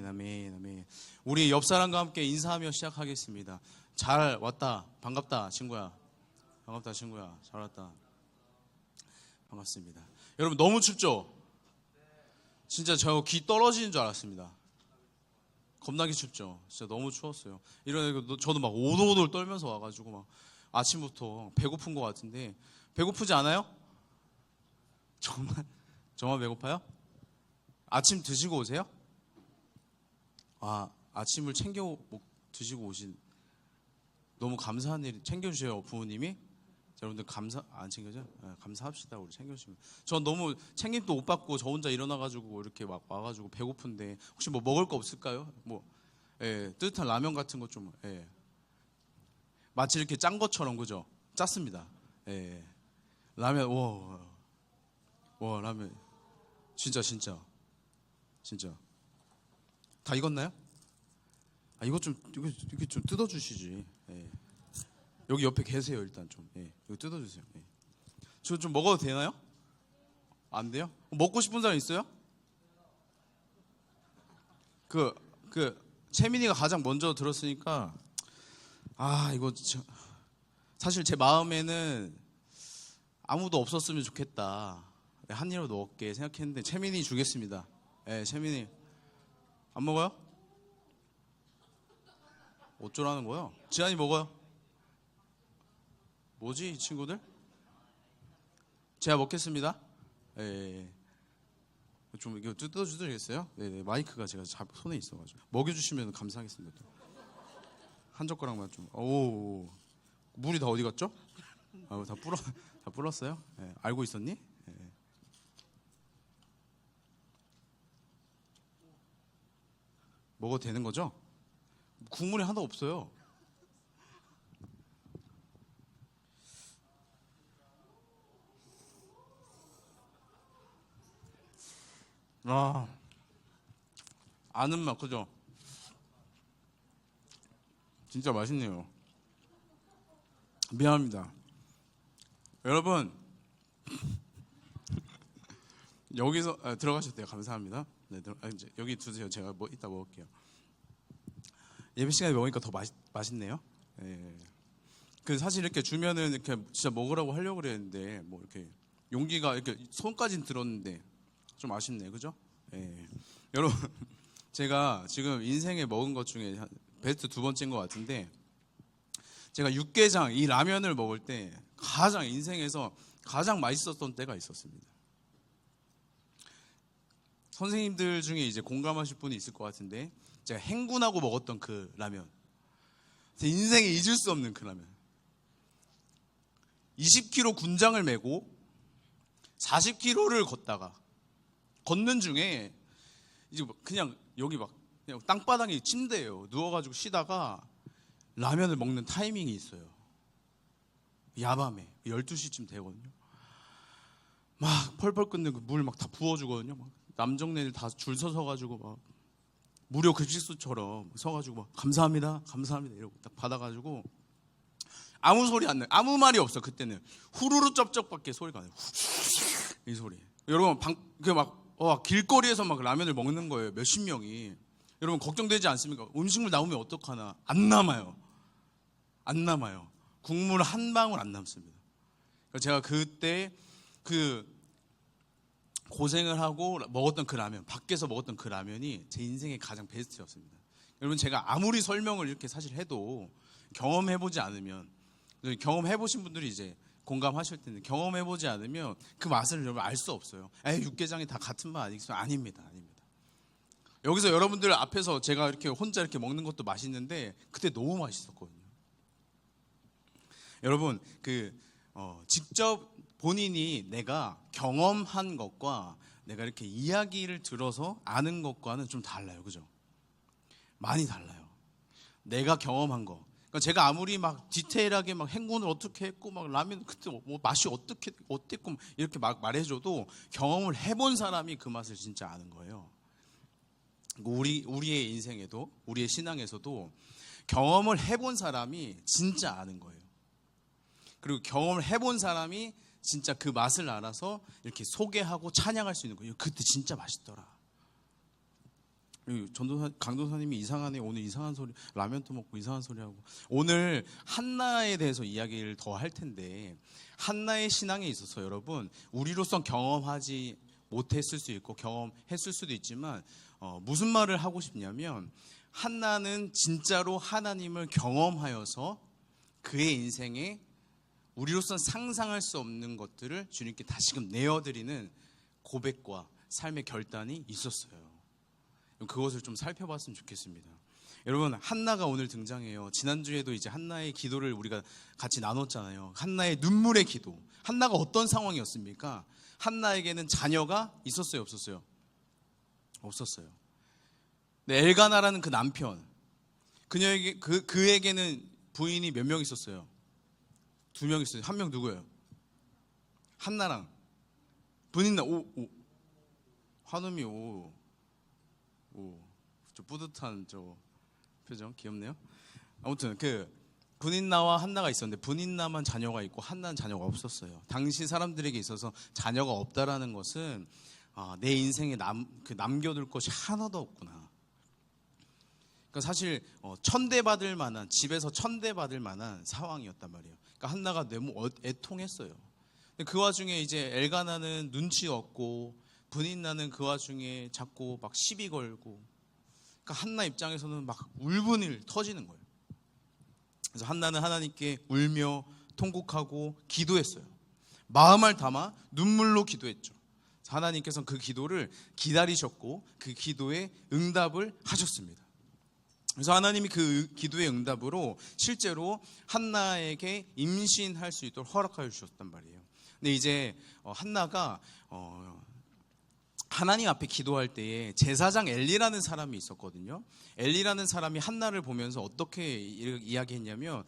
아멘, 아멘. 우리 옆 사람과 함께 인사하며 시작하겠습니다. 잘 왔다. 반갑다, 친구야. 반갑다, 친구야. 잘 왔다. 반갑습니다. 여러분, 너무 춥죠? 진짜 저 귀 떨어지는 줄 알았습니다. 겁나게 춥죠? 진짜 너무 추웠어요. 저도 막 오돌오돌 떨면서 와가지고 막 아침부터 배고픈 것 같은데, 배고프지 않아요? 정말 배고파요? 아침 드시고 오세요? 아침을 드시고 오신, 너무 감사한 일, 챙겨주세요, 부모님이. 여러분들 안 챙겨져? 네, 감사합시다, 우리 챙겨주시면. 전 너무 챙김도 못 받고 저 혼자 일어나가지고 이렇게 막 와가지고 배고픈데, 혹시 뭐 먹을 거 없을까요? 뜨뜻한 라면 같은 거 좀, 마치 이렇게 짠 것처럼, 그죠? 짰습니다. 라면, 와, 라면. 진짜. 다 익었나요? 이거 좀 뜯어주시지. 여기 옆에 계세요, 일단 좀. 이거 뜯어주세요. 저 좀 먹어도 되나요? 안 돼요? 먹고 싶은 사람 있어요? 채민이가 가장 먼저 들었으니까, 사실 제 마음에는 아무도 없었으면 좋겠다. 한 입이라도 먹게 생각했는데, 채민이 주겠습니다. 채민이. 안 먹어요? 어쩌라는 거예요? 지한이 먹어요? 뭐지, 이 친구들? 제가 먹겠습니다. 좀 이거 뜯어주시겠어요? 네, 마이크가 제가 손에 있어가지고. 먹여주시면 감사하겠습니다. 한 젓가락만 좀. 오, 물이 다 어디 갔죠? 다 불었어요? 알고 있었니? 먹어도 되는 거죠? 국물이 하나도 없어요. 아는 맛, 그죠? 진짜 맛있네요. 미안합니다. 여러분, 여기서 들어가셨대요. 감사합니다. 네, 이제 여기 두세요. 제가 이따 먹을게요. 예배 시간에 먹으니까 더 맛있네요. 사실 이렇게 주면은 이렇게 진짜 먹으라고 하려고 그랬는데, 뭐 이렇게 용기가 이렇게 손까지는 들었는데 좀 아쉽네요, 그죠? 여러분, 제가 지금 인생에 먹은 것 중에 베스트 2번째인 것 같은데, 제가 육개장 이 라면을 먹을 때 인생에서 가장 맛있었던 때가 있었습니다. 선생님들 중에 이제 공감하실 분이 있을 것 같은데, 제가 행군하고 먹었던 그 라면, 제 인생에 잊을 수 없는 그 라면. 20km 군장을 메고 40km를 걷는 중에 이제 그냥 여기 그냥 땅바닥이 침대예요. 누워가지고 쉬다가 라면을 먹는 타이밍이 있어요. 야밤에 12시쯤 되거든요. 막 펄펄 끓는 그 물 막 다 부어주거든요. 막 남정네들 다 줄 서가지고 막 무료 급식소처럼 서가지고 막 감사합니다 이러고 딱 받아가지고 아무 소리 안 나요. 아무 말이 없어. 그때는 후루루 쩝쩝밖에 소리가 안 나요. 이 소리. 여러분 길거리에서 막 라면을 먹는 거예요. 몇십 명이. 여러분 걱정되지 않습니까? 음식물 남으면 어떡하나. 안 남아요. 국물 한 방울 안 남습니다. 제가 그때 고생을 하고 먹었던 그 라면, 밖에서 먹었던 그 라면이 제 인생의 가장 베스트였습니다. 여러분, 제가 아무리 설명을 이렇게 사실 해도 경험해보지 않으면, 경험해보신 분들이 이제 공감하실 텐데, 경험해보지 않으면 그 맛을 여러분 알 수 없어요. 육개장이 다 같은 맛 아니겠어요? 아닙니다. 여기서 여러분들 앞에서 제가 이렇게 혼자 이렇게 먹는 것도 맛있는데, 그때 너무 맛있었거든요. 여러분, 직접 본인이 내가 경험한 것과 내가 이렇게 이야기를 들어서 아는 것과는 좀 달라요. 그죠? 많이 달라요. 내가 경험한 거. 그러니까 제가 아무리 막 디테일하게 막 행군을 어떻게 했고 막 라면 그때 뭐 맛이 어땠고 이렇게 막 말해줘도 경험을 해본 사람이 그 맛을 진짜 아는 거예요. 우리의 인생에도, 우리의 신앙에서도 경험을 해본 사람이 진짜 아는 거예요. 그리고 경험을 해본 사람이 진짜 그 맛을 알아서 이렇게 소개하고 찬양할 수 있는 거예요. 그때 진짜 맛있더라. 강도사님이 이상하네. 오늘 이상한 소리, 라면도 먹고 이상한 소리 하고. 오늘 한나에 대해서 이야기를 더 할 텐데, 한나의 신앙에 있어서 여러분, 우리로선 경험하지 못했을 수 있고 경험했을 수도 있지만 무슨 말을 하고 싶냐면, 한나는 진짜로 하나님을 경험하여서 그의 인생에 우리로선 상상할 수 없는 것들을 주님께 다시금 내어드리는 고백과 삶의 결단이 있었어요. 그것을 좀 살펴봤으면 좋겠습니다. 여러분, 한나가 오늘 등장해요. 지난주에도 이제 한나의 기도를 우리가 같이 나눴잖아요. 한나의 눈물의 기도. 한나가 어떤 상황이었습니까? 한나에게는 자녀가 있었어요, 없었어요? 없었어요. 네, 엘가나라는 그 남편, 그에게는 부인이 몇 명 있었어요? 2명 있어요. 1명 누구예요? 한나랑 분인나 한음이 저 뿌듯한 저 표정 귀엽네요. 아무튼 그 분인나와 한나가 있었는데, 분인나만 자녀가 있고 한나는 자녀가 없었어요. 당시 사람들에게 있어서 자녀가 없다라는 것은 내 인생에 남겨둘 것이 하나도 없구나. 그러니까 사실 천대받을 만한, 집에서 천대받을 만한 상황이었단 말이에요. 그러니까 한나가 너무 애통했어요. 그 와중에 이제 엘가나는 눈치 없고, 분인나는 그 와중에 자꾸 막 시비 걸고, 그러니까 한나 입장에서는 막 울분을 터지는 거예요. 그래서 한나는 하나님께 울며 통곡하고 기도했어요. 마음을 담아 눈물로 기도했죠. 하나님께서는 그 기도를 기다리셨고 그 기도에 응답을 하셨습니다. 그래서 하나님이 그 기도의 응답으로 실제로 한나에게 임신할 수 있도록 허락하여 주셨단 말이에요. 근데 이제 한나가 하나님 앞에 기도할 때에 제사장 엘리라는 사람이 있었거든요. 엘리라는 사람이 한나를 보면서 어떻게 이야기했냐면,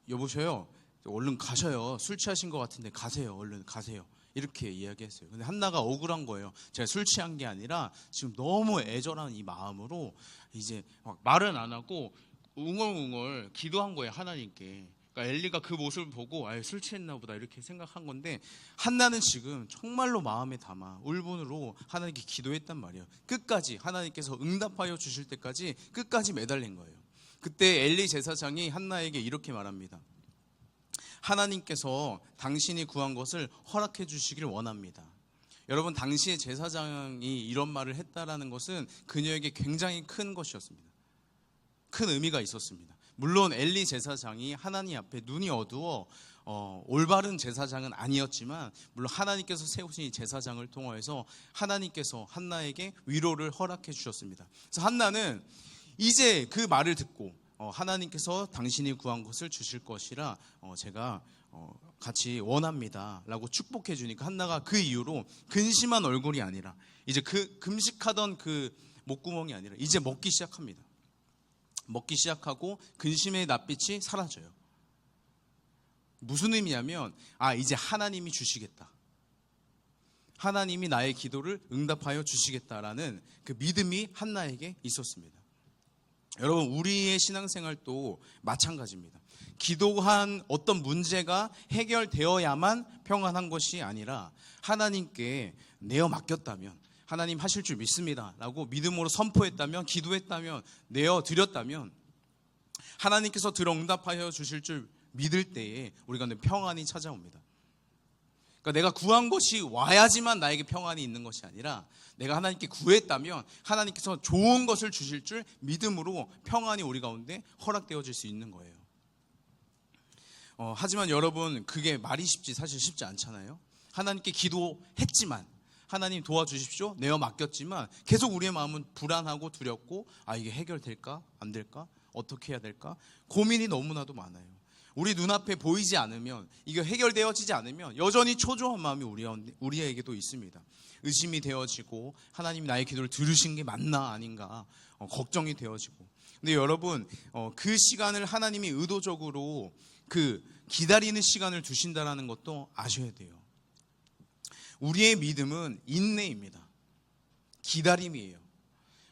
여보셔요, 얼른 가셔요. 술 취하신 것 같은데 가세요. 얼른 가세요. 이렇게 이야기했어요. 근데 한나가 억울한 거예요. 제가 술 취한 게 아니라 지금 너무 애절한 이 마음으로 이제 막 말은 안 하고 웅얼웅얼 기도한 거예요, 하나님께. 그러니까 엘리가 그 모습을 보고 술 취했나 보다 이렇게 생각한 건데, 한나는 지금 정말로 마음에 담아 울분으로 하나님께 기도했단 말이에요. 끝까지 하나님께서 응답하여 주실 때까지 끝까지 매달린 거예요. 그때 엘리 제사장이 한나에게 이렇게 말합니다. 하나님께서 당신이 구한 것을 허락해 주시길 원합니다. 여러분, 당시의 제사장이 이런 말을 했다라는 것은 그녀에게 굉장히 큰 것이었습니다. 큰 의미가 있었습니다. 물론 엘리 제사장이 하나님 앞에 눈이 어두워 올바른 제사장은 아니었지만, 물론 하나님께서 세우신 이 제사장을 통해서 하나님께서 한나에게 위로를 허락해 주셨습니다. 그래서 한나는 이제 그 말을 듣고 하나님께서 당신이 구한 것을 주실 것이라 제가 같이 원합니다 라고 축복해 주니까, 한나가 그 이후로 근심한 얼굴이 아니라, 이제 그 금식하던 그 목구멍이 아니라 이제 먹기 시작합니다. 먹기 시작하고 근심의 낯빛이 사라져요. 무슨 의미냐면, 이제 하나님이 주시겠다, 하나님이 나의 기도를 응답하여 주시겠다라는 그 믿음이 한나에게 있었습니다. 여러분, 우리의 신앙생활도 마찬가지입니다. 기도한 어떤 문제가 해결되어야만 평안한 것이 아니라, 하나님께 내어 맡겼다면, 하나님 하실 줄 믿습니다 라고 믿음으로 선포했다면, 기도했다면, 내어드렸다면 하나님께서 들어 응답하여 주실 줄 믿을 때에 우리가 평안이 찾아옵니다. 그러니까 내가 구한 것이 와야지만 나에게 평안이 있는 것이 아니라, 내가 하나님께 구했다면 하나님께서 좋은 것을 주실 줄 믿음으로 평안이 우리 가운데 허락되어질 수 있는 거예요. 하지만 여러분, 그게 말이 사실 쉽지 않잖아요. 하나님께 기도했지만, 하나님 도와주십시오 내어 맡겼지만 계속 우리의 마음은 불안하고 두렵고, 이게 해결될까 안 될까, 어떻게 해야 될까, 고민이 너무나도 많아요. 우리 눈앞에 보이지 않으면, 이게 해결되어지지 않으면 여전히 초조한 마음이 우리에게도 있습니다. 의심이 되어지고, 하나님이 나의 기도를 들으신 게 맞나 아닌가 걱정이 되어지고. 근데 여러분, 그 시간을 하나님이 의도적으로 그 기다리는 시간을 두신다는 것도 아셔야 돼요. 우리의 믿음은 인내입니다. 기다림이에요.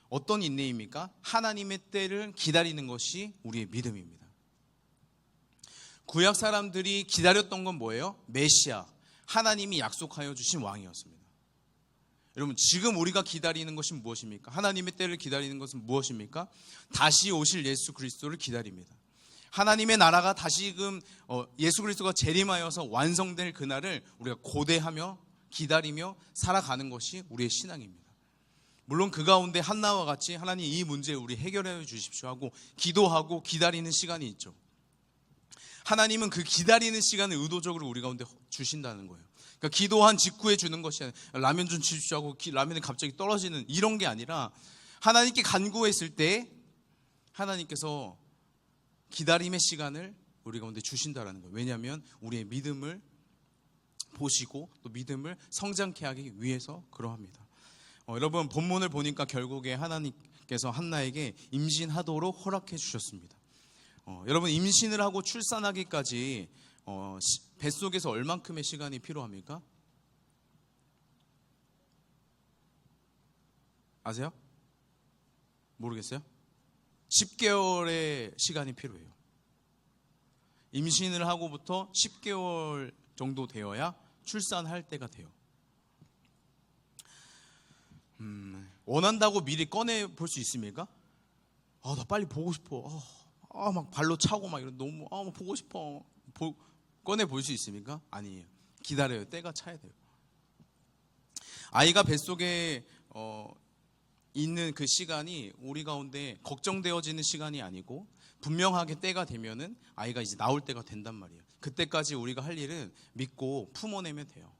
어떤 인내입니까? 하나님의 때를 기다리는 것이 우리의 믿음입니다. 구약 사람들이 기다렸던 건 뭐예요? 메시아, 하나님이 약속하여 주신 왕이었습니다. 여러분, 지금 우리가 기다리는 것이 무엇입니까? 하나님의 때를 기다리는 것은 무엇입니까? 다시 오실 예수 그리스도를 기다립니다. 하나님의 나라가 다시금 예수 그리스도가 재림하여서 완성될 그날을 우리가 고대하며 기다리며 살아가는 것이 우리의 신앙입니다. 물론 그 가운데 한나와 같이 하나님 이 문제 우리 해결해 주십시오 하고 기도하고 기다리는 시간이 있죠. 하나님은 그 기다리는 시간을 의도적으로 우리 가운데 주신다는 거예요. 그러니까 기도한 직후에 주는 것이 아니라 라면 좀 주십시오 하고 라면이 갑자기 떨어지는 이런 게 아니라 하나님께 간구했을 때 하나님께서 기다림의 시간을 우리 가운데 주신다는 거예요. 왜냐하면 우리의 믿음을 보시고 또 믿음을 성장케 하기 위해서 그러합니다. 여러분, 본문을 보니까 결국에 하나님께서 한나에게 임신하도록 허락해 주셨습니다. 여러분, 임신을 하고 출산하기까지 뱃속에서 얼만큼의 시간이 필요합니까? 아세요? 모르겠어요? 10개월의 시간이 필요해요. 임신을 하고부터 10개월 정도 되어야 출산할 때가 돼요. 원한다고 미리 꺼내 볼 수 있습니까? 나 빨리 보고 싶어. 막 발로 차고 막 이런 너무 막 보고 싶어. 꺼내 볼 수 있습니까? 아니에요. 기다려요. 때가 차야 돼요. 아이가 뱃속에 있는 그 시간이 우리 가운데 걱정되어지는 시간이 아니고 분명하게 때가 되면은 아이가 이제 나올 때가 된단 말이에요. 그때까지 우리가 할 일은 믿고 품어내면 돼요.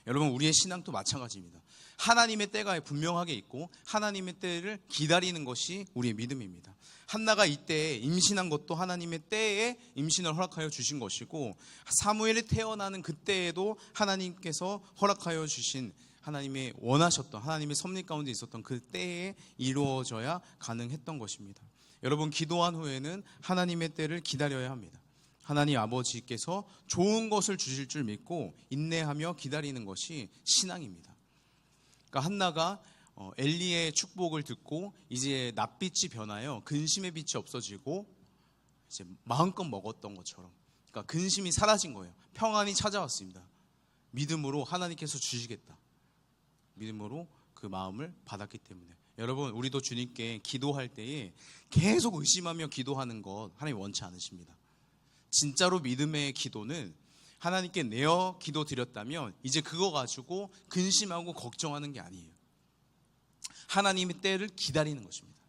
여러분, 우리의 신앙도 마찬가지입니다. 하나님의 때가 분명하게 있고 하나님의 때를 기다리는 것이 우리의 믿음입니다. 한나가 이때 임신한 것도 하나님의 때에 임신을 허락하여 주신 것이고 사무엘이 태어나는 그때에도 하나님께서 허락하여 주신 하나님의 원하셨던 하나님의 섭리 가운데 있었던 그 때에 이루어져야 가능했던 것입니다. 여러분, 기도한 후에는 하나님의 때를 기다려야 합니다. 하나님 아버지께서 좋은 것을 주실 줄 믿고 인내하며 기다리는 것이 신앙입니다. 그러니까 한나가 엘리의 축복을 듣고 이제 낯빛이 변하여 근심의 빛이 없어지고 이제 마음껏 먹었던 것처럼, 그러니까 근심이 사라진 거예요. 평안이 찾아왔습니다. 믿음으로 하나님께서 주시겠다. 믿음으로 그 마음을 받았기 때문에. 여러분, 우리도 주님께 기도할 때에 계속 의심하며 기도하는 것 하나님 원치 않으십니다. 진짜로 믿음의 기도는 하나님께 내어 기도 드렸다면 이제 그거 가지고 근심하고 걱정하는 게 아니에요. 하나님의 때를 기다리는 것입니다.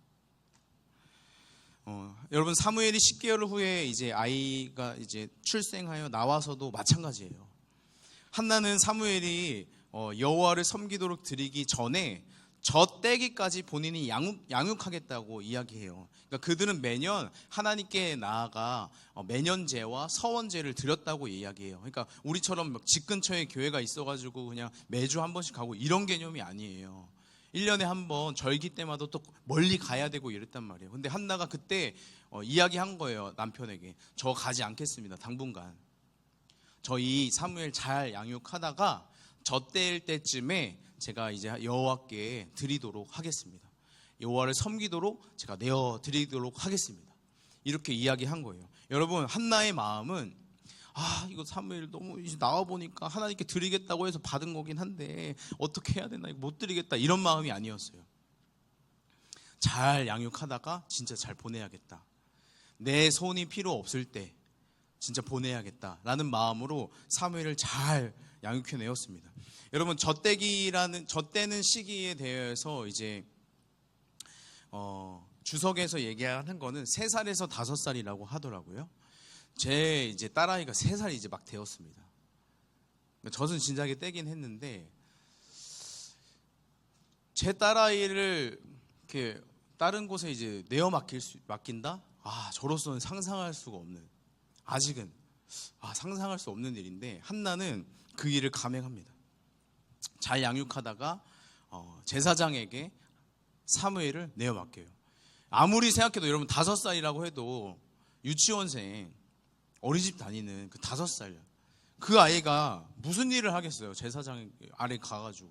여러분, 사무엘이 10개월 후에 이제 아이가 이제 출생하여 나와서도 마찬가지예요. 한나는 사무엘이 여호와를 섬기도록 드리기 전에 젖떼기까지 본인이 양육하겠다고 이야기해요. 그러니까 그들은 매년 하나님께 나아가 매년제와 서원제를 드렸다고 이야기해요. 그러니까 우리처럼 집 근처에 교회가 있어가지고 그냥 매주 한 번씩 가고 이런 개념이 아니에요. 1년에 한 번 절기 때마다 또 멀리 가야 되고 이랬단 말이에요. 근데 한나가 그때 이야기한 거예요. 남편에게. 저 가지 않겠습니다. 당분간. 저희 사무엘 잘 양육하다가 젖떼일 때쯤에 제가 이제 여호와께 드리도록 하겠습니다. 여호와를 섬기도록 제가 내어 드리도록 하겠습니다. 이렇게 이야기한 거예요. 여러분, 한나의 마음은 이거 사무엘 너무 이제 나와 보니까 하나님께 드리겠다고 해서 받은 거긴 한데 어떻게 해야 되나, 이거 못 드리겠다, 이런 마음이 아니었어요. 잘 양육하다가 진짜 잘 보내야겠다. 내 손이 필요 없을 때 진짜 보내야겠다라는 마음으로 사무엘을 잘 양육해 내었습니다. 여러분, 젖대는 시기에 대해서 이제 주석에서 얘기하는 거는 3살에서 5살이라고 하더라고요. 제 이제 딸아이가 3살이 이제 막 되었습니다. 젖은 진작에 떼긴 했는데 제 딸아이를 이렇게 다른 곳에 이제 내어 맡긴다? 저로서는 상상할 수가 없는, 아직은 상상할 수 없는 일인데 한나는 그 일을 감행합니다. 잘 양육하다가 제사장에게 사무엘을 내어 맡겨요. 아무리 생각해도 여러분 5살이라고 해도 유치원생, 어린이집 다니는 그 5살 그 아이가 무슨 일을 하겠어요? 제사장 아래 가가지고.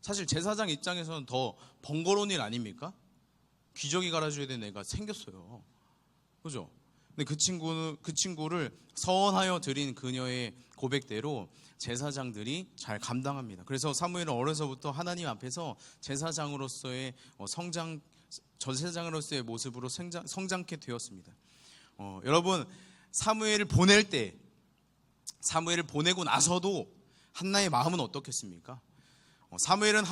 사실 제사장 입장에서는 더 번거로운 일 아닙니까? 기저귀 갈아줘야 되는 애가 생겼어요. 그죠? 근데 그 친구를 서원하여 드린 그녀의 고백대로 제사장들이 잘 감당합니다. 그래서 사무엘은 어려서부터 하나님 앞에서 제사장으로서의 제사장으로서의 모습으로 성장케 되었습니다. 여러분, 사무엘을 보내고 나서도 한나의 마음은 어떻겠습니까? 사무엘은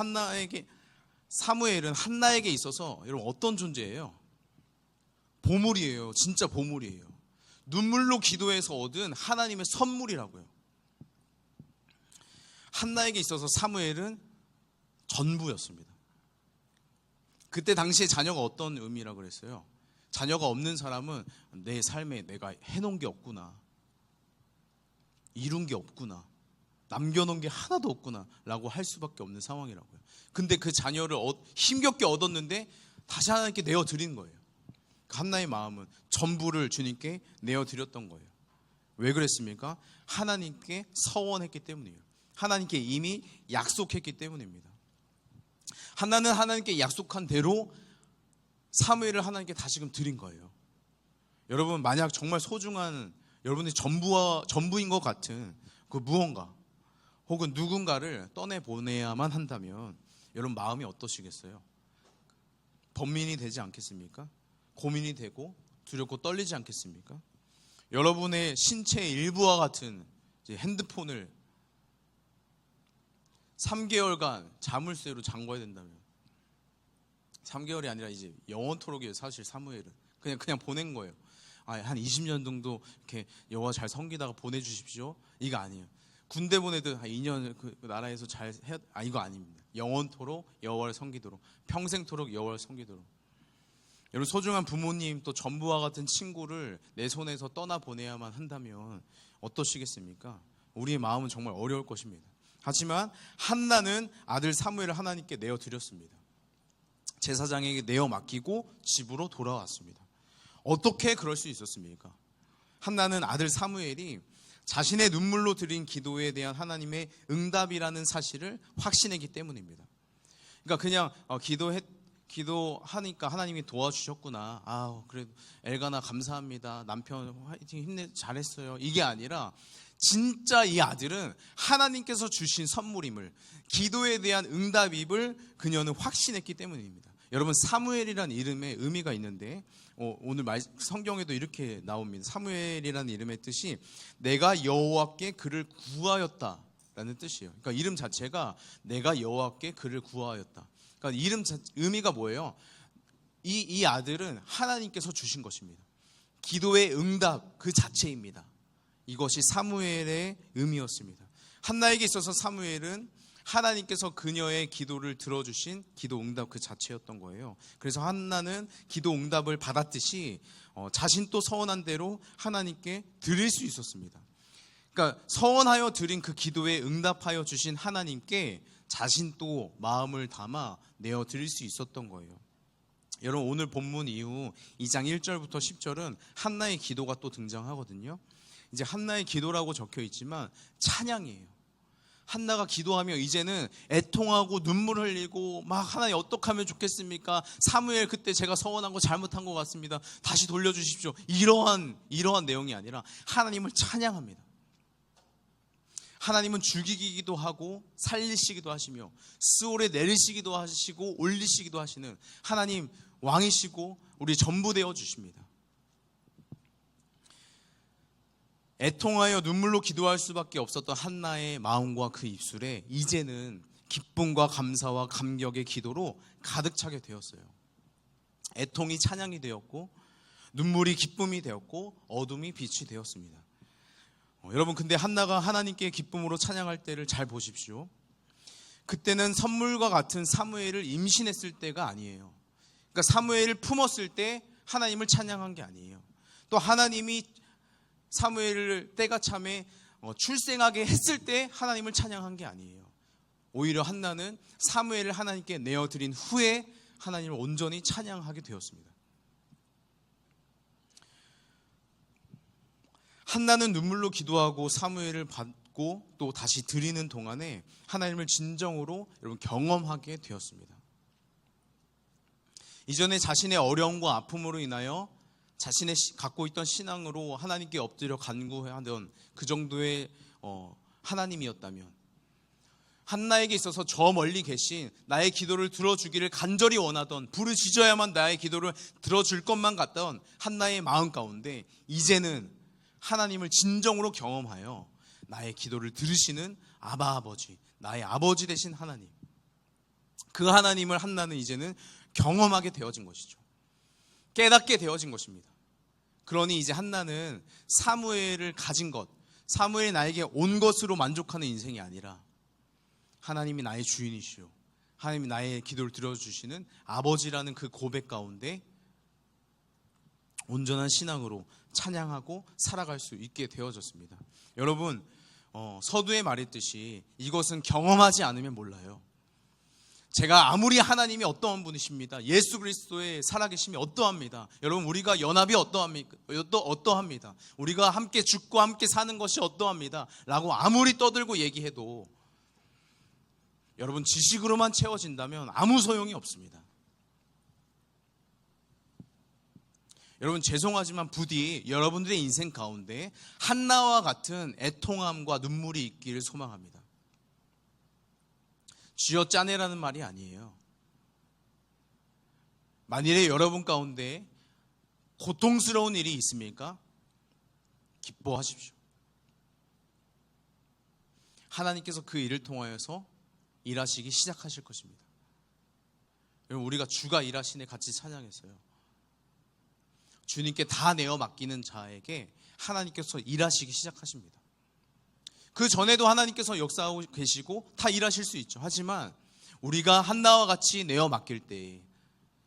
한나에게 있어서 여러분 어떤 존재예요? 보물이에요. 진짜 보물이에요. 눈물로 기도해서 얻은 하나님의 선물이라고요. 한나에게 있어서 사무엘은 전부였습니다. 그때 당시에 자녀가 어떤 의미라고 그랬어요? 자녀가 없는 사람은 내 삶에 내가 해놓은 게 없구나, 이룬 게 없구나, 남겨놓은 게 하나도 없구나 라고 할 수밖에 없는 상황이라고요. 근데 그 자녀를 힘겹게 얻었는데 다시 하나님께 내어드린 거예요. 한나의 마음은 전부를 주님께 내어드렸던 거예요. 왜 그랬습니까? 하나님께 서원했기 때문이에요. 하나님께 이미 약속했기 때문입니다. 한나는 하나님께 약속한 대로 사무엘을 하나님께 다시금 드린 거예요. 여러분, 만약 정말 소중한 여러분의 전부인 것 같은 그 무언가 혹은 누군가를 떠내보내야만 한다면 여러분 마음이 어떠시겠어요? 번민이 되지 않겠습니까? 고민이 되고 두렵고 떨리지 않겠습니까? 여러분의 신체의 일부와 같은 핸드폰을 3개월간 자물쇠로 잠궈야 된다면, 3개월이 아니라 이제 영원토록이에요. 사실 사무엘은 그냥 보낸 거예요. 한 20년 정도 이렇게 여호와 잘 섬기다가 보내주십시오. 이거 아니에요. 군대 보내듯 2년 그 나라에서 잘 해. 이거 아닙니다. 영원토록 여호와를 섬기도록, 평생토록 여호와를 섬기도록. 여러분, 소중한 부모님 또 전부와 같은 친구를 내 손에서 떠나 보내야만 한다면 어떠시겠습니까? 우리의 마음은 정말 어려울 것입니다. 하지만 한나는 아들 사무엘을 하나님께 내어드렸습니다. 제사장에게 내어 맡기고 집으로 돌아왔습니다. 어떻게 그럴 수 있었습니까? 한나는 아들 사무엘이 자신의 눈물로 드린 기도에 대한 하나님의 응답이라는 사실을 확신했기 때문입니다. 그러니까 그냥 기도하니까 하나님이 도와주셨구나. 그래도 엘가나 감사합니다. 남편 화이팅 잘했어요. 이게 아니라 진짜 이 아들은 하나님께서 주신 선물임을, 기도에 대한 응답임을 그녀는 확신했기 때문입니다. 여러분, 사무엘이라는 이름에 의미가 있는데 오늘 성경에도 이렇게 나옵니다. 사무엘이라는 이름의 뜻이 내가 여호와께 그를 구하였다라는 뜻이에요. 그러니까 이름 자체가 내가 여호와께 그를 구하였다. 그러니까 이름 의미가 뭐예요? 이 아들은 하나님께서 주신 것입니다. 기도의 응답 그 자체입니다. 이것이 사무엘의 의미였습니다. 한나에게 있어서 사무엘은 하나님께서 그녀의 기도를 들어주신 기도 응답 그 자체였던 거예요. 그래서 한나는 기도 응답을 받았듯이 자신도 서원한 대로 하나님께 드릴 수 있었습니다. 그러니까 서원하여 드린 그 기도에 응답하여 주신 하나님께 자신도 마음을 담아 내어 드릴 수 있었던 거예요. 여러분, 오늘 본문 이후 2장 1절부터 10절은 한나의 기도가 또 등장하거든요. 이제 한나의 기도라고 적혀 있지만 찬양이에요. 한나가 기도하며 이제는 애통하고 눈물 흘리고 막 하나님 어떻게 하면 좋겠습니까? 사무엘 그때 제가 서원한 거 잘못한 것 같습니다. 다시 돌려주십시오. 이러한 내용이 아니라 하나님을 찬양합니다. 하나님은 죽이기도 하고 살리시기도 하시며 스올에 내리시기도 하시고 올리시기도 하시는 하나님 왕이시고 우리 전부 되어 주십니다. 애통하여 눈물로 기도할 수밖에 없었던 한나의 마음과 그 입술에 이제는 기쁨과 감사와 감격의 기도로 가득 차게 되었어요. 애통이 찬양이 되었고 눈물이 기쁨이 되었고 어둠이 빛이 되었습니다. 여러분, 근데 한나가 하나님께 기쁨으로 찬양할 때를 잘 보십시오. 그때는 선물과 같은 사무엘을 임신했을 때가 아니에요. 그러니까 사무엘을 품었을 때 하나님을 찬양한 게 아니에요. 또 하나님이 사무엘을 때가 참에 출생하게 했을 때 하나님을 찬양한 게 아니에요. 오히려 한나는 사무엘을 하나님께 내어드린 후에 하나님을 온전히 찬양하게 되었습니다. 한나는 눈물로 기도하고 사무엘을 받고 또 다시 드리는 동안에 하나님을 진정으로 여러분 경험하게 되었습니다. 이전에 자신의 어려움과 아픔으로 인하여 자신의 갖고 있던 신앙으로 하나님께 엎드려 간구하던 그 정도의 하나님이었다면, 한나에게 있어서 저 멀리 계신 나의 기도를 들어주기를 간절히 원하던, 부르짖어야만 나의 기도를 들어줄 것만 같던 한나의 마음 가운데 이제는 하나님을 진정으로 경험하여 나의 기도를 들으시는 아바 아버지, 나의 아버지 되신 하나님, 그 하나님을 한나는 이제는 경험하게 되어진 것이죠. 깨닫게 되어진 것입니다. 그러니 이제 한나는 사무엘을 가진 것, 사무엘이 나에게 온 것으로 만족하는 인생이 아니라 하나님이 나의 주인이시오, 하나님이 나의 기도를 들어주시는 아버지라는 그 고백 가운데 온전한 신앙으로 찬양하고 살아갈 수 있게 되어졌습니다. 여러분, 서두에 말했듯이 이것은 경험하지 않으면 몰라요. 제가 아무리 하나님이 어떠한 분이십니다, 예수 그리스도의 살아계심이 어떠합니다, 여러분 우리가 연합이 어떠합니다, 우리가 함께 죽고 함께 사는 것이 어떠합니다 라고 아무리 떠들고 얘기해도 여러분 지식으로만 채워진다면 아무 소용이 없습니다. 여러분 죄송하지만 부디 여러분들의 인생 가운데 한나와 같은 애통함과 눈물이 있기를 소망합니다. 쥐어 짜내라는 말이 아니에요. 만일에 여러분 가운데 고통스러운 일이 있습니까? 기뻐하십시오. 하나님께서 그 일을 통하여서 일하시기 시작하실 것입니다. 여러분 우리가 주가 일하시네 같이 찬양했어요. 주님께 다 내어 맡기는 자에게 하나님께서 일하시기 시작하십니다. 그 전에도 하나님께서 역사하고 계시고 다 일하실 수 있죠. 하지만 우리가 한나와 같이 내어 맡길 때에,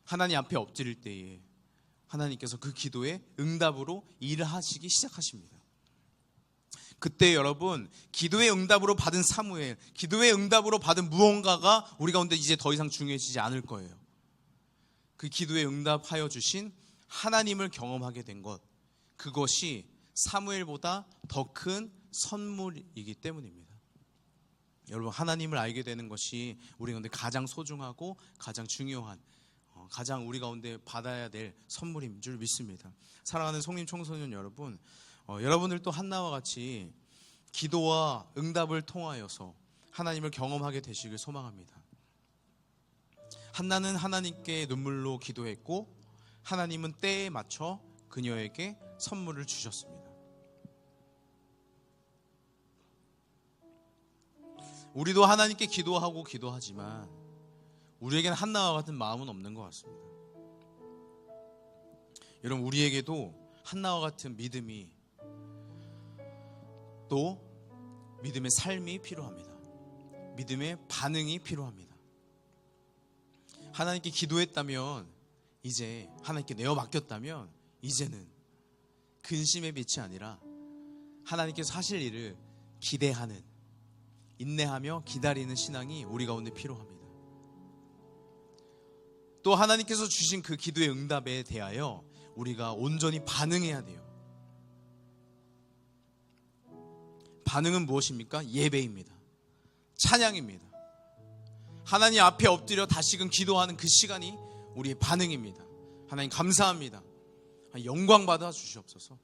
하나님 앞에 엎드릴 때에 하나님께서 그 기도에 응답으로 일하시기 시작하십니다. 그때 여러분 기도의 응답으로 받은 사무엘, 기도의 응답으로 받은 무언가가 우리 가운데 이제 더 이상 중요해지지 않을 거예요. 그 기도에 응답하여 주신 하나님을 경험하게 된 것, 그것이 사무엘보다 더 큰 선물이기 때문입니다. 여러분 하나님을 알게 되는 것이 우리 가운데 가장 소중하고 가장 중요한, 가장 우리 가운데 받아야 될 선물인 줄 믿습니다. 사랑하는 성림 청소년 여러분, 여러분들도 한나와 같이 기도와 응답을 통하여서 하나님을 경험하게 되시길 소망합니다. 한나는 하나님께 눈물로 기도했고 하나님은 때에 맞춰 그녀에게 선물을 주셨습니다. 우리도 하나님께 기도하고 기도하지만 우리에게는 한나와 같은 마음은 없는 것 같습니다. 여러분 우리에게도 한나와 같은 믿음이, 또 믿음의 삶이 필요합니다. 믿음의 반응이 필요합니다. 하나님께 기도했다면, 이제 하나님께 내어 맡겼다면 이제는 근심의 빛이 아니라 하나님께서 하실 일을 기대하는, 인내하며 기다리는 신앙이 우리 가운데 필요합니다. 또 하나님께서 주신 그 기도의 응답에 대하여 우리가 온전히 반응해야 돼요. 반응은 무엇입니까? 예배입니다. 찬양입니다. 하나님 앞에 엎드려 다시금 기도하는 그 시간이 우리의 반응입니다. 하나님 감사합니다. 영광 받아 주시옵소서.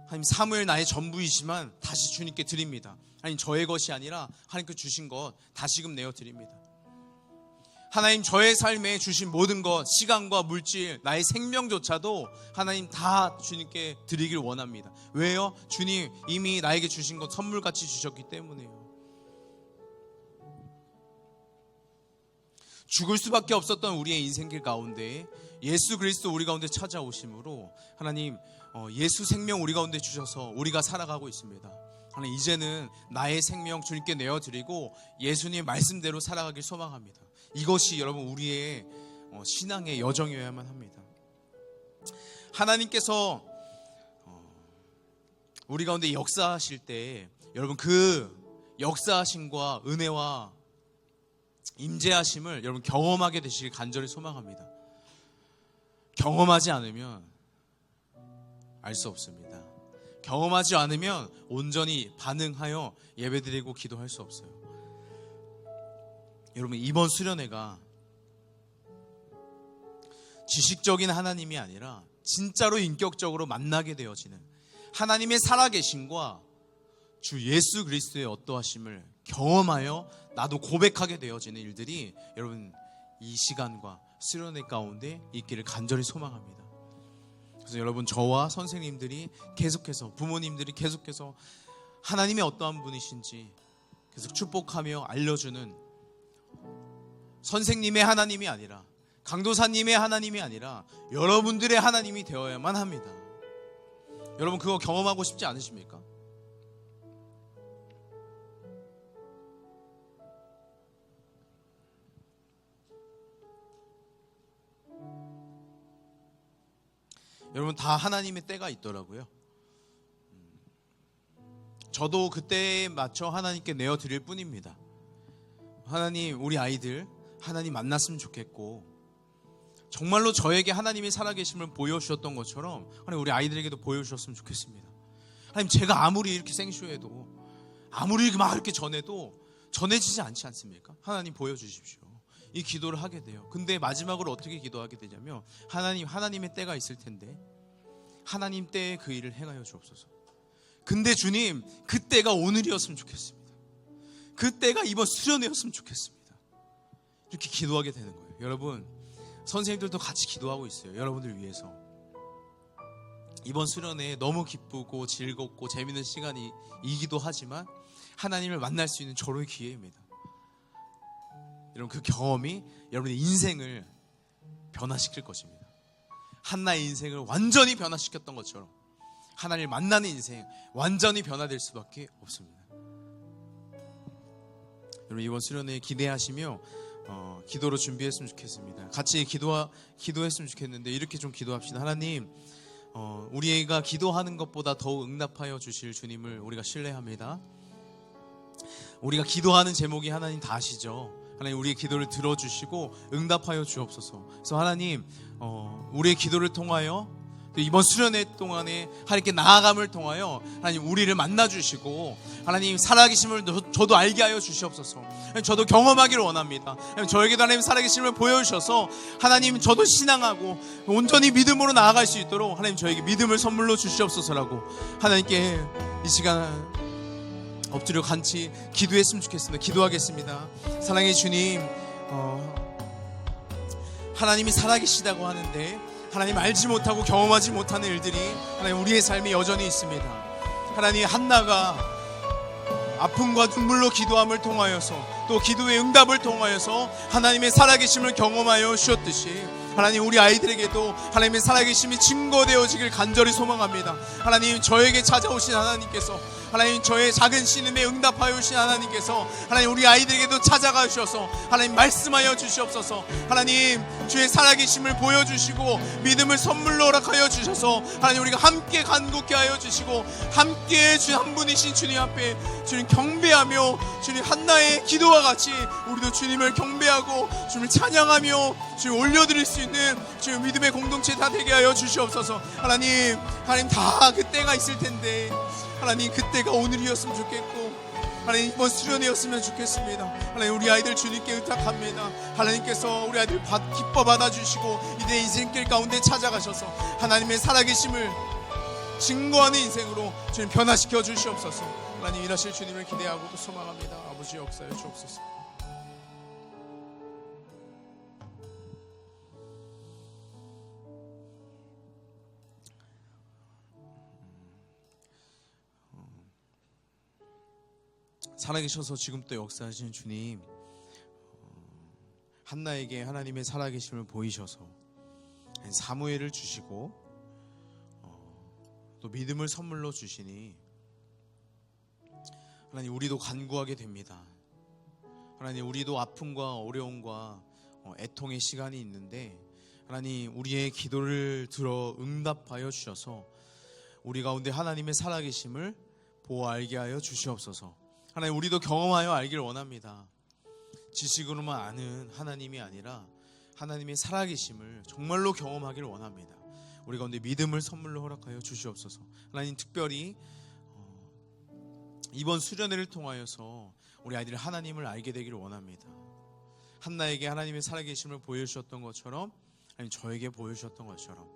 하나님 사무엘 나의 전부이지만 다시 주님께 드립니다. 하나님 저의 것이 아니라 하나님께 주신 것 다시금 내어 드립니다. 하나님 저의 삶에 주신 모든 것, 시간과 물질, 나의 생명조차도 하나님 다 주님께 드리길 원합니다. 왜요? 주님 이미 나에게 주신 것 선물같이 주셨기 때문에요. 죽을 수밖에 없었던 우리의 인생길 가운데 예수 그리스도 우리 가운데 찾아오심으로 하나님 예수 생명 우리 가운데 주셔서 우리가 살아가고 있습니다. 하나님 이제는 나의 생명 주님께 내어드리고 예수님의 말씀대로 살아가길 소망합니다. 이것이 여러분 우리의 신앙의 여정이어야만 합니다. 하나님께서 우리 가운데 역사하실 때 여러분 그 역사하심과 은혜와 임재하심을 여러분 경험하게 되시길 간절히 소망합니다. 경험하지 않으면 알 수 없습니다. 경험하지 않으면 온전히 반응하여 예배드리고 기도할 수 없어요. 여러분 이번 수련회가 지식적인 하나님이 아니라 진짜로 인격적으로 만나게 되어지는 하나님의 살아계심과 주 예수 그리스도의 어떠하심을 경험하여 나도 고백하게 되어지는 일들이 여러분 이 시간과 수련회 가운데 있기를 간절히 소망합니다. 그래서 여러분, 저와 선생님들이 계속해서, 부모님들이 계속해서 하나님이 어떠한 분이신지 계속 축복하며 알려주는 선생님의 하나님이 아니라, 강도사님의 하나님이 아니라 여러분들의 하나님이 되어야만 합니다. 여러분, 그거 경험하고 싶지 않으십니까? 여러분, 다 하나님의 때가 있더라고요. 저도 그때에 맞춰 하나님께 내어드릴 뿐입니다. 하나님, 우리 아이들 하나님 만났으면 좋겠고, 정말로 저에게 하나님이 살아계심을 보여주셨던 것처럼 하나님 우리 아이들에게도 보여주셨으면 좋겠습니다. 하나님, 제가 아무리 이렇게 생쇼해도, 아무리 막 이렇게 전해도 전해지지 않지 않습니까? 하나님 보여주십시오. 이 기도를 하게 돼요. 근데 마지막으로 어떻게 기도하게 되냐면, 하나님의 때가 있을 텐데 하나님 때에 그 일을 행하여 주옵소서. 근데 주님, 그 때가 오늘이었으면 좋겠습니다. 그 때가 이번 수련회였으면 좋겠습니다. 이렇게 기도하게 되는 거예요. 여러분, 선생님들도 같이 기도하고 있어요. 여러분들 위해서. 이번 수련회 너무 기쁘고 즐겁고 재밌는 시간이기도 하지만 하나님을 만날 수 있는 절호의 기회입니다. 여러분, 그 경험이 여러분의 인생을 변화시킬 것입니다. 한나의 인생을 완전히 변화시켰던 것처럼 하나님을 만나는 인생 완전히 변화될 수밖에 없습니다. 여러분, 이번 수련회에 기대하시며 기도로 준비했으면 좋겠습니다. 같이 기도했으면 좋겠는데, 이렇게 좀 기도합시다. 하나님, 우리가 기도하는 것보다 더욱 응답하여 주실 주님을 우리가 신뢰합니다. 우리가 기도하는 제목이 하나님 다 아시죠? 하나님, 우리의 기도를 들어주시고 응답하여 주옵소서. 그래서 하나님, 우리의 기도를 통하여 또 이번 수련회 동안에 하나님께 나아감을 통하여 하나님 우리를 만나주시고 하나님 살아계심을 저도 알게 하여 주시옵소서. 저도 경험하기를 원합니다. 저에게도 하나님 살아계심을 보여주셔서 하나님 저도 신앙하고 온전히 믿음으로 나아갈 수 있도록 하나님 저에게 믿음을 선물로 주시옵소서라고 하나님께 이 시간 엎드려 간치 기도했으면 좋겠습니다. 기도하겠습니다. 사랑의 주님, 하나님이 살아계시다고 하는데 하나님 알지 못하고 경험하지 못하는 일들이 하나님 우리의 삶에 여전히 있습니다. 하나님, 한나가 아픔과 눈물로 기도함을 통하여서 또 기도의 응답을 통하여서 하나님의 살아계심을 경험하여 주셨듯이 하나님 우리 아이들에게도 하나님의 살아계심이 증거되어지길 간절히 소망합니다. 하나님, 저에게 찾아오신 하나님께서, 하나님 저의 작은 신음에 응답하여 주신 하나님께서 하나님 우리 아이들에게도 찾아가 주셔서 하나님 말씀하여 주시옵소서. 하나님 주의 살아계심을 보여주시고 믿음을 선물로 허락하여 주셔서 하나님 우리가 함께 간구케 하여 주시고 함께 주 한 분이신 주님 앞에 주님 경배하며 주님 한나의 기도와 같이 우리도 주님을 경배하고 주님을 찬양하며 주님 올려드릴 수 있는 주님 믿음의 공동체 다 되게 하여 주시옵소서. 하나님 다 그때가 있을 텐데 하나님 그때가 오늘이었으면 좋겠고 하나님 이번 수련회였으면 좋겠습니다. 하나님 우리 아이들 주님께 의탁합니다. 하나님께서 우리 아이들 기뻐 받아주시고 이제 인생길 가운데 찾아가셔서 하나님의 살아계심을 증거하는 인생으로 주님 변화시켜 주시옵소서. 하나님 일하실 주님을 기대하고 또 소망합니다. 아버지 역사해 주옵소서. 살아계셔서 지금 또 역사하시는 주님, 한나에게 하나님의 살아계심을 보이셔서 사무엘을 주시고 또 믿음을 선물로 주시니 하나님 우리도 간구하게 됩니다. 하나님 우리도 아픔과 어려움과 애통의 시간이 있는데 하나님 우리의 기도를 들어 응답하여 주셔서 우리 가운데 하나님의 살아계심을 보아 알게 하여 주시옵소서. 하나님 우리도 경험하여 알기를 원합니다. 지식으로만 아는 하나님이 아니라 하나님의 살아계심을 정말로 경험하기를 원합니다. 우리 가운데 믿음을 선물로 허락하여 주시옵소서. 하나님 특별히 이번 수련회를 통하여서 우리 아이들이 하나님을 알게 되기를 원합니다. 한나에게 하나님의 살아계심을 보여주셨던 것처럼 하나님 저에게 보여주셨던 것처럼,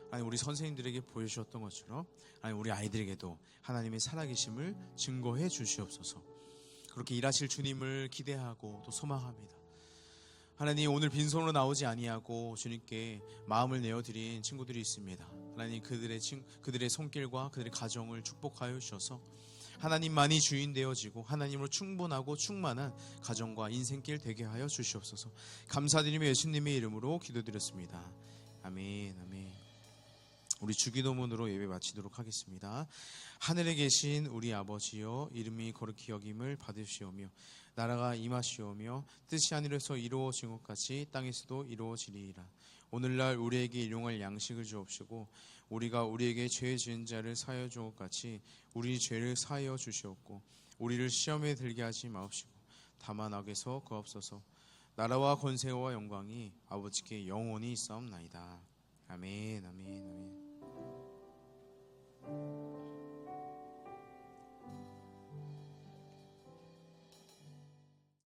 하나님 우리 선생님들에게 보여주셨던 것처럼, 하나님 우리 아이들에게도 하나님의 살아계심을 증거해 주시옵소서. 그렇게 일하실 주님을 기대하고 또 소망합니다. 하나님, 오늘 빈손으로 나오지 아니하고 주님께 마음을 내어드린 친구들이 있습니다. 하나님, 그들의 손길과 그들의 가정을 축복하여 주셔서 하나님만이 주인 되어지고 하나님으로 충분하고 충만한 가정과 인생길 되게 하여 주시옵소서. 감사드리며 예수님의 이름으로 기도드렸습니다. 아멘. 아멘. 우리 주기도문으로 예배 마치도록 하겠습니다. 하늘에 계신 우리 아버지여, 이름이 거룩히 여김을 받으시오며 나라가 임하시오며 뜻이 하늘에서 이루어진 것 같이 땅에서도 이루어지리이다. 오늘날 우리에게 일용할 양식을 주옵시고 우리가 우리에게 죄 지은 자를 사하여 준 것 같이 우리 죄를 사하여 주시옵고 우리를 시험에 들게 하지 마옵시고 다만 악에서 구하옵소서. 나라와 권세와 영광이 아버지께 영원히 있사옵나이다. 아멘. 아멘. 아멘.